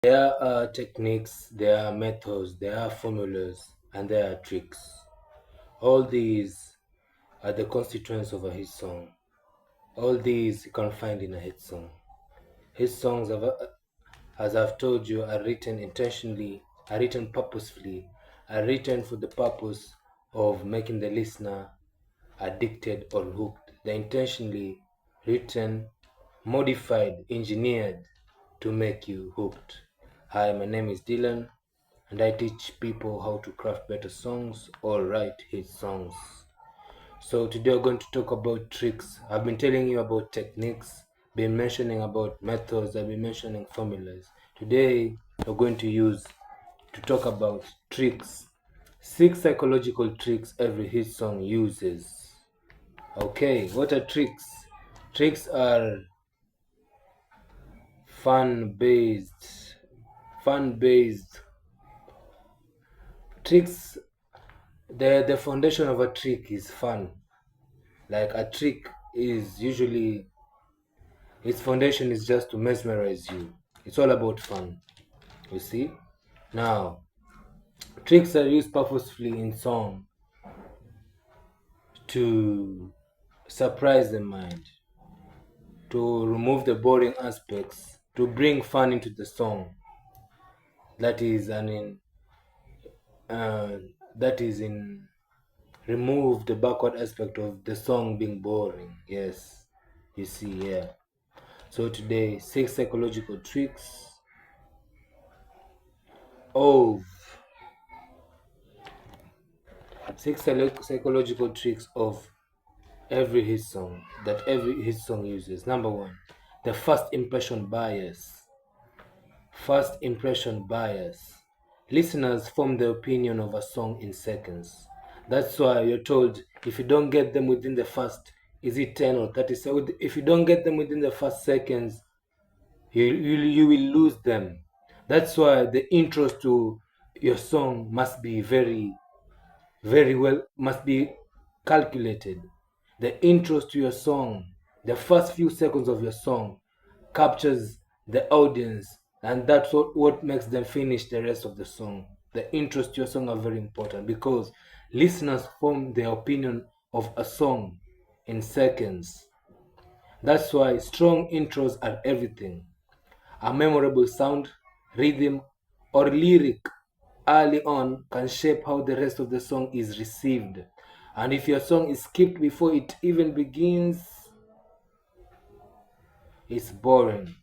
There are techniques, there are methods, there are formulas, and there are tricks. All these are the constituents of a hit song. All these you can find in a hit song. Hit songs, as I've told you, are written intentionally, are written purposefully, are written for the purpose of making the listener addicted or hooked. They're intentionally written, modified, engineered to make you hooked. Hi, my name is Dylan, and I teach people how to craft better songs or write hit songs. So today we're going to talk about tricks. I've been telling you about techniques, been mentioning about methods, I've been mentioning formulas. Today we're going to talk about tricks. 6 psychological tricks every hit song uses. Okay, what are tricks? Tricks are fun-based tricks. The foundation of a trick is fun. Like a trick is usually, its foundation is just to mesmerize you. It's all about fun, you see. Now, tricks are used purposefully in song to surprise the mind, to remove the boring aspects, to bring fun into the song. That is uh, that is in remove the backward aspect of the song being boring. Yes, you see, yeah. So today, 6 psychological tricks of psychological tricks of every hit song that every hit song uses. Number 1, the first impression bias. First impression bias. Listeners form their opinion of a song in seconds. That's why you're told if you don't get them within the first, is it 10 or 30 seconds? If you don't get them within the first seconds, you will lose them. That's why the intros to your song must be very well, must be calculated. The intros to your song, the first few seconds of your song, captures the audience, and that's what makes them finish the rest of the song. The intros to your song are very important because listeners form their opinion of a song in seconds. That's why strong intros are everything. A memorable sound, rhythm, or lyric early on can shape how the rest of the song is received. And if your song is skipped before it even begins, it's boring.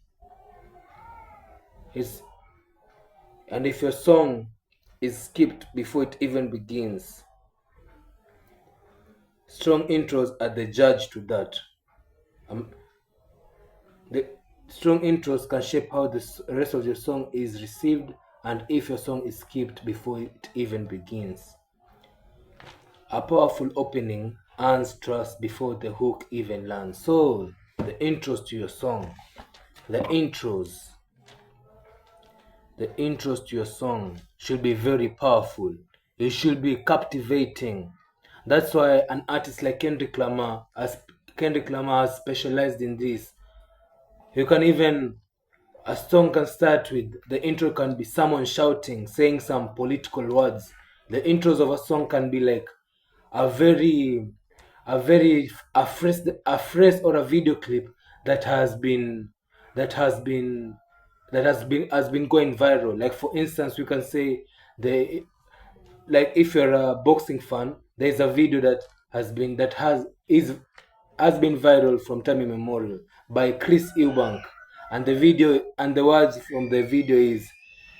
And if your song is skipped before it even begins, strong intros are the judge to that. The strong intros can shape how the rest of your song is received, and if your song is skipped before it even begins. A powerful opening earns trust before the hook even lands. So, the intros to your song, the intros to your song should be very powerful. It should be captivating. That's why an artist like Kendrick Lamar has specialized in this. You can even A song can start with, the intro can be someone shouting, saying some political words. The intros of a song can be like a very, a phrase or a video clip that that has been, has been going viral. Like for instance, we can say like if you're a boxing fan, there's a video that has been viral from time immemorial by Chris Eubank, and the words from the video is,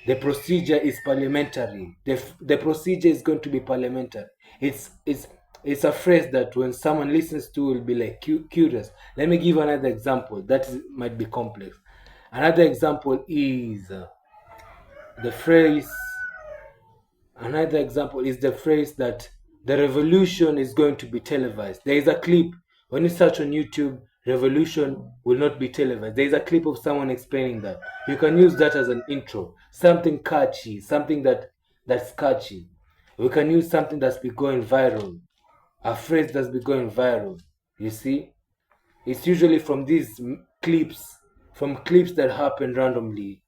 the procedure is parliamentary. The procedure is going to be parliamentary. It's a phrase that when someone listens to will be like curious. Let me give another example that might be complex. Another example is the phrase Another example is the phrase that the revolution is going to be televised. There is a clip, when you search on YouTube, revolution will not be televised. There is a clip of someone explaining that. You can use that as an intro, something catchy, something that's catchy. We can use something that's been going viral, a phrase that's been going viral. You see, it's usually from these clips, from clips that happen randomly.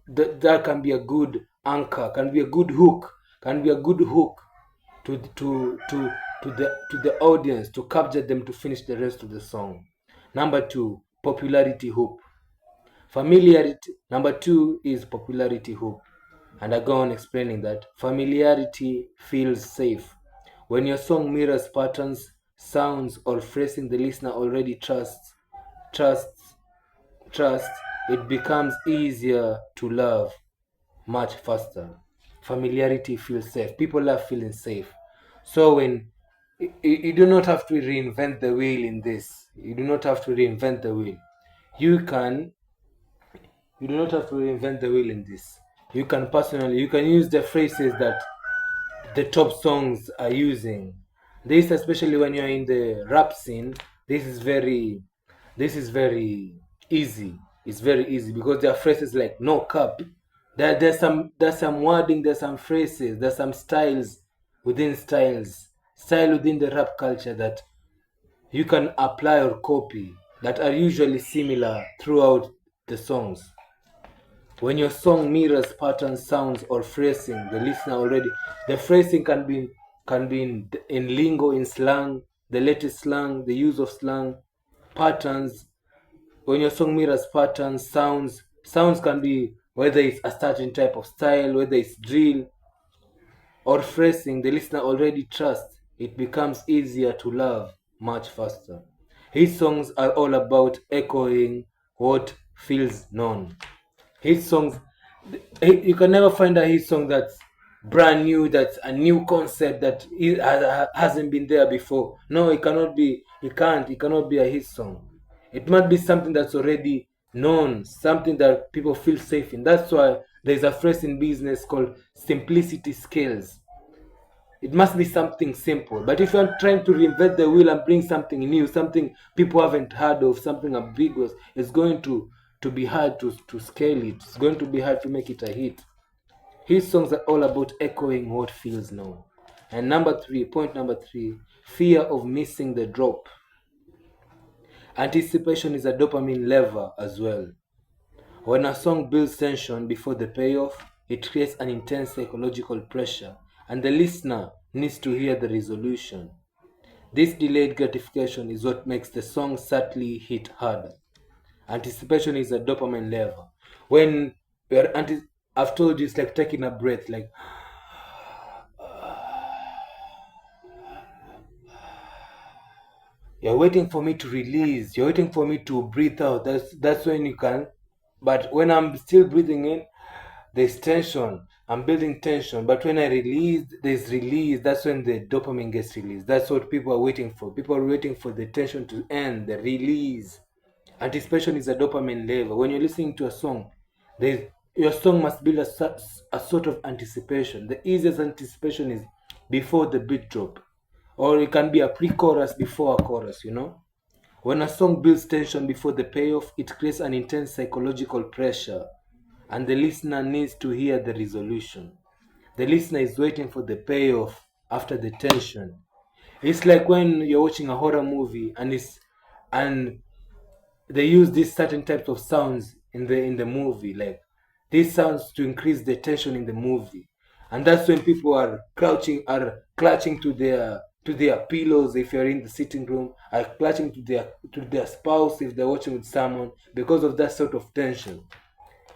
that can be a good anchor, can be a good hook, can be a good hook to the audience, to capture them to finish the rest of the song. Number two, popularity hook. Familiarity. Number two is popularity hook. And I go on explaining that familiarity feels safe. When your song mirrors patterns, sounds, or phrasing the listener already trusts, trust, it becomes easier to love much faster. Familiarity feels safe. People love feeling safe. So when you do not have to reinvent the wheel in this. You do not have to reinvent the wheel. You can you do not have to reinvent the wheel in this. You can use the phrases that the top songs are using. This, especially when you're in the rap scene, this is very easy. It's very easy because there are phrases like no cap. There's some wording, there's some phrases, there's some style within the rap culture that you can apply or copy that are usually similar throughout the songs. When your song mirrors patterns, sounds, or phrasing, the listener already, the phrasing can be in lingo, in slang, the latest slang, the use of slang, patterns. When your song mirrors patterns, sounds can be whether it's a certain type of style, whether it's drill or phrasing, the listener already trusts. It becomes easier to love much faster. His songs are all about echoing what feels known. His songs, you can never find a hit song that's brand new, that's a new concept that hasn't been there before. No, it cannot be. It cannot be a hit song. It must be something that's already known, something that people feel safe in. That's why there's a phrase in business called simplicity scales. It must be something simple. But if you're trying to reinvent the wheel and bring something new, something people haven't heard of, something ambiguous, it's going to be hard to scale it. It's going to be hard to make it a hit. His songs are all about echoing what feels known. And point number three, fear of missing the drop. Anticipation is a dopamine lever as well. When a song builds tension before the payoff, it creates an intense psychological pressure, and the listener needs to hear the resolution. This delayed gratification is what makes the song subtly hit harder. Anticipation is a dopamine lever. When I've told you, it's like taking a breath, like you're waiting for me to release, you're waiting for me to breathe out. That's when you can. But when I'm still breathing in, there's tension. I'm building tension. But when I release, there's release. That's when the dopamine gets released. That's what people are waiting for. People are waiting for the tension to end, the release. Anticipation is a dopamine level. When you're listening to a song, your song must build a sort of anticipation. The easiest anticipation is before the beat drop. Or it can be a pre-chorus before a chorus, When a song builds tension before the payoff, it creates an intense psychological pressure, and the listener needs to hear the resolution. The listener is waiting for the payoff after the tension. It's like when you're watching a horror movie and they use these certain types of sounds in the movie, like these sounds to increase the tension in the movie, and that's when people are clutching to their pillows if you're in the sitting room, are clutching to their spouse if they're watching with someone because of that sort of tension.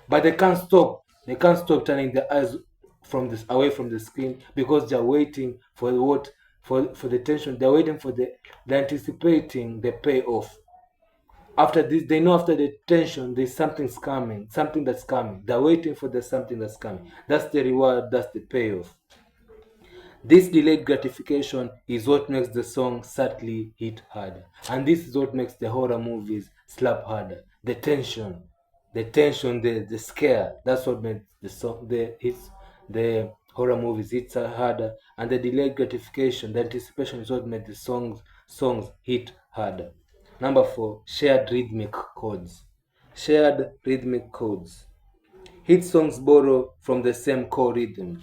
But they can't stop. They can't stop turning their eyes away from the screen because they're waiting for the tension. They're waiting for they're anticipating the payoff. After this, they know after the tension, there's something's coming, something that's coming. They're waiting for the something that's coming. That's the reward, that's the payoff. This delayed gratification is what makes the song subtly hit harder. And this is what makes the horror movies slap harder. The tension, the scare. That's what makes the horror movies hit harder. And the delayed gratification, the anticipation is what makes the songs hit harder. Number 4, shared rhythmic codes. Shared rhythmic codes. Hit songs borrow from the same core rhythm.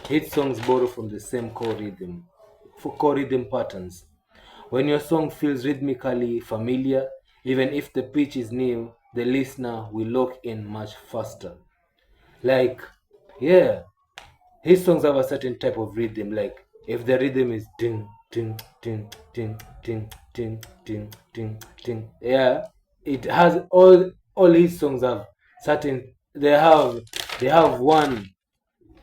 Hit songs borrow from the same core rhythm. For core rhythm patterns. When your song feels rhythmically familiar, even if the pitch is new, the listener will lock in much faster. Like, yeah, his songs have a certain type of rhythm. Like, if the rhythm is ding, ding, ding, ding, ding, ding, ding, ding, ding, yeah, it has all his songs have certain. They have one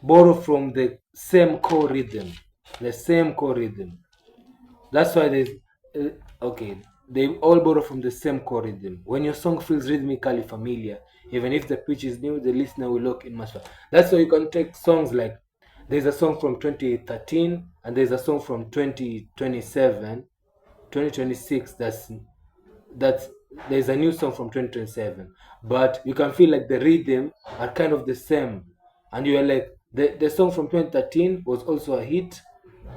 borrow from the same core rhythm, the same core rhythm. That's why there's okay. They all borrow from the same core rhythm. When your song feels rhythmically familiar, even if the pitch is new, the listener will lock in much faster. That's why you can take songs like there's a song from 2013 and there's a song from 2027, 2026. That's there's a new song from 2027, but you can feel like the rhythm are kind of the same, and you are like the song from 2013 was also a hit,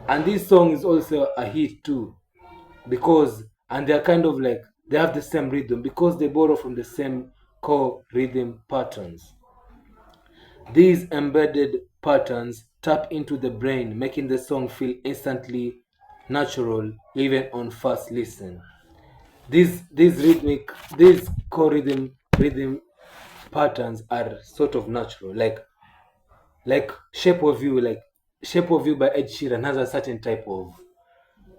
and this song is also a hit too, because and they're kind of like they have the same rhythm because they borrow from the same core rhythm patterns. These embedded patterns tap into the brain, making the song feel instantly natural even on first listen. These core rhythm patterns are sort of natural, like shape of you by Ed Sheeran has a certain type of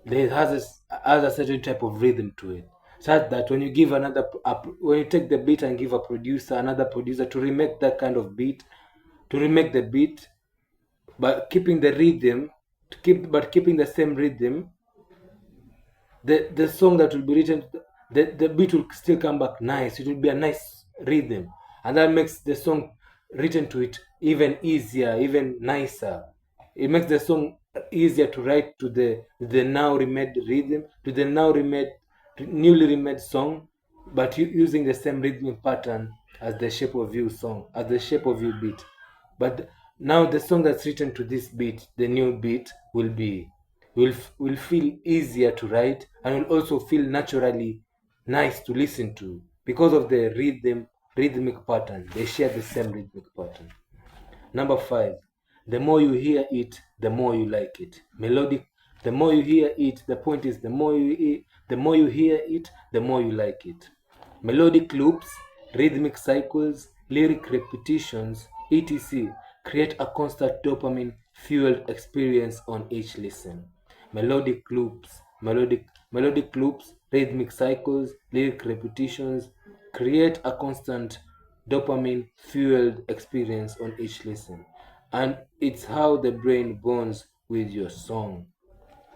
there has a certain type of rhythm to it, such that when you give when you take the beat and give another producer to remake that kind of beat, to remake the beat, but keeping the rhythm, keeping the same rhythm, the song that will be written, the beat will still come back nice. It will be a nice rhythm, and that makes the song written to it even easier, even nicer. It makes the song easier to write to the now remade rhythm, to the now remade newly remade song, but using the same rhythmic pattern as the shape of you song, as the shape of you beat. But now the song that's written to this beat, the new beat, will feel easier to write and will also feel naturally nice to listen to because of the rhythmic pattern. They share the same rhythmic pattern. Number 5, the more you hear it, the more you like it. Melodic. The more you hear it, the point is the more you hear it, the more you like it. Melodic loops, rhythmic cycles, lyric repetitions, etc. create a constant dopamine fueled experience on each listen. Melodic loops, rhythmic cycles, lyric repetitions create a constant dopamine fueled experience on each listen. And it's how the brain bonds with your song.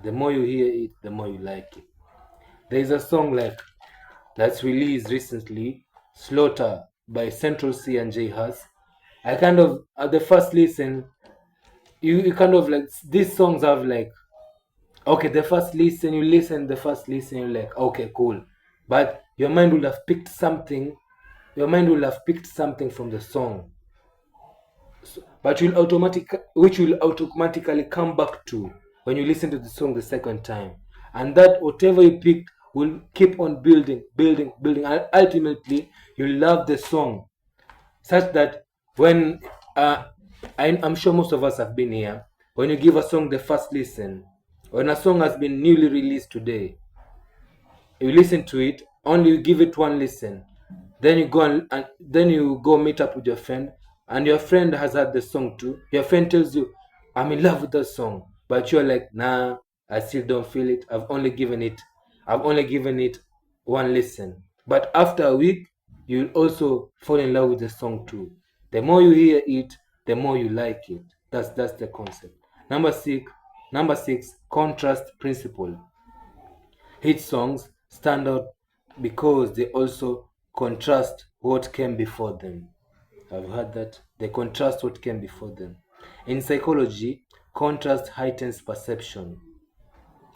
The more you hear it, the more you like it. There's a song like that's released recently, Slaughter by Central C and J Hus. I kind of at the first listen, you kind of like these songs have like okay, the first listen, you're like, okay, cool. But your mind will have picked something from the song. But which will automatically come back to when you listen to the song the second time. And that whatever you picked will keep on building. And ultimately, you love the song such that when I'm sure most of us have been here, when you give a song the first listen, when a song has been newly released today, you listen to it, only you give it one listen, then you go and then you go meet up with your friend, and your friend has heard the song too. Your friend tells you, I'm in love with the song, but you're like, nah, I still don't feel it. I've only given it one listen. But after a week, you'll also fall in love with the song too. The more you hear it, the more you like it. That's the concept. Number six, contrast principle. Hit songs stand out because they also contrast what came before them. I've heard that. They contrast what came before them. In psychology, contrast heightens perception.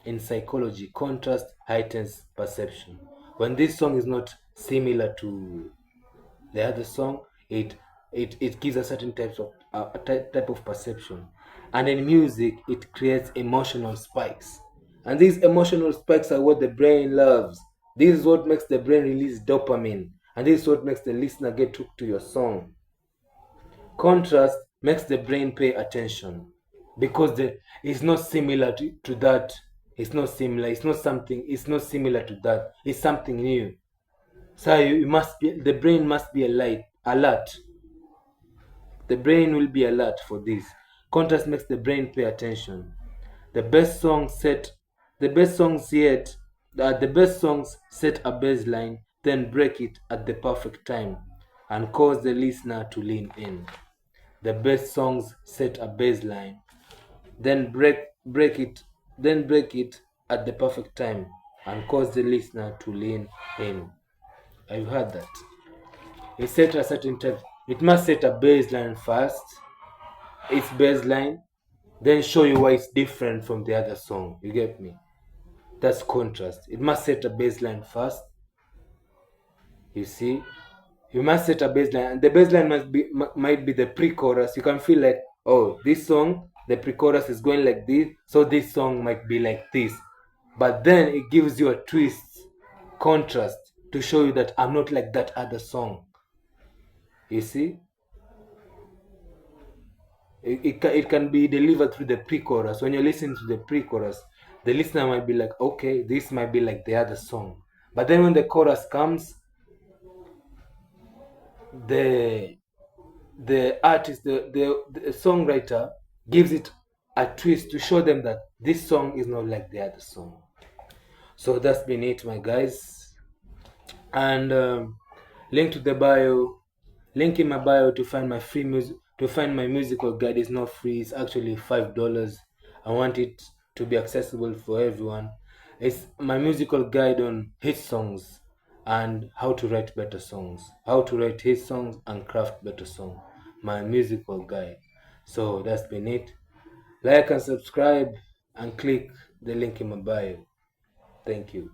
In psychology, contrast heightens perception. When this song is not similar to the other song, it gives a certain type of perception. And in music, it creates emotional spikes, and these emotional spikes are what the brain loves. This is what makes the brain release dopamine, and this is what makes the listener get hooked to your song. Contrast makes the brain pay attention because it's not similar to that. It's not similar to that. It's something new. So the brain must be alert. The brain will be alert for this. Contrast makes the brain pay attention. The best songs set a baseline, then break it at the perfect time and cause the listener to lean in. The best songs set a baseline, then break it at the perfect time and cause the listener to lean in. I've heard that. It set a certain time. It must set a baseline first, its baseline, then show you why it's different from the other song. You get me? That's contrast. It must set a baseline first. You see? You must set a baseline, and the baseline might be the pre-chorus. You can feel like, oh, this song, the pre-chorus is going like this, so this song might be like this. But then it gives you a twist, contrast, to show you that I'm not like that other song. You see? It can be delivered through the pre-chorus. When you're listening to the pre-chorus, the listener might be like, okay, this might be like the other song. But then when the chorus comes, the artist, the songwriter gives it a twist to show them that this song is not like the other song. So that's been it, my guys. And link in my bio to find my free music. To find my musical guide is not free. It's actually $5. I want it to be accessible for everyone. It's my musical guide on hit songs and how to write better songs, how to write hit songs and craft better songs. My musical guide. So that's been it. Like and subscribe and click the link in my bio. Thank you.